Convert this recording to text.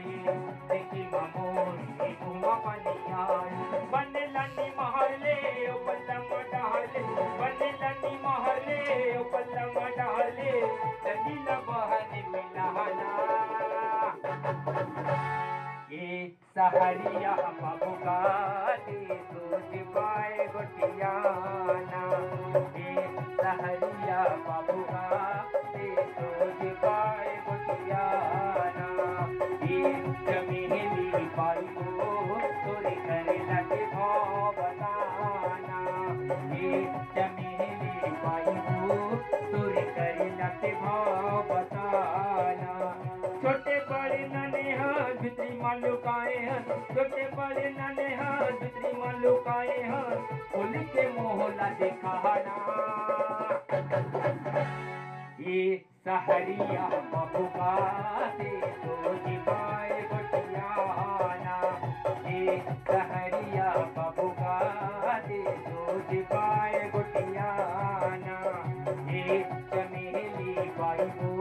आए देखी मामोरी घुमा पनिया बने लनी महले ओ पल्लम डाले बने लनी महले ओ पल्लम डाले दलील बहन मिलाना ये सहरिया बाबू का दे दूध पाए गोटियाना ये सहरिया बाबू का दे दूध पाए गोटियाना ये चमेली पाई हो तोरी करे लगे भाव बताना ये चमेली पाई हो तोरी करे लगे भाव बताना छोटे बड़े नने हाँ भितरी मालूकाए हैं छोटे बड़े नने हाँ भितरी मालूकाए हैं फूल के मोहला दिखाना ये सहरिया बाबू का दे दो जिबाए गोटियाना ये सहरिया बाबू का दे दो जिबाए गोटियाना ये चमेली बाई हो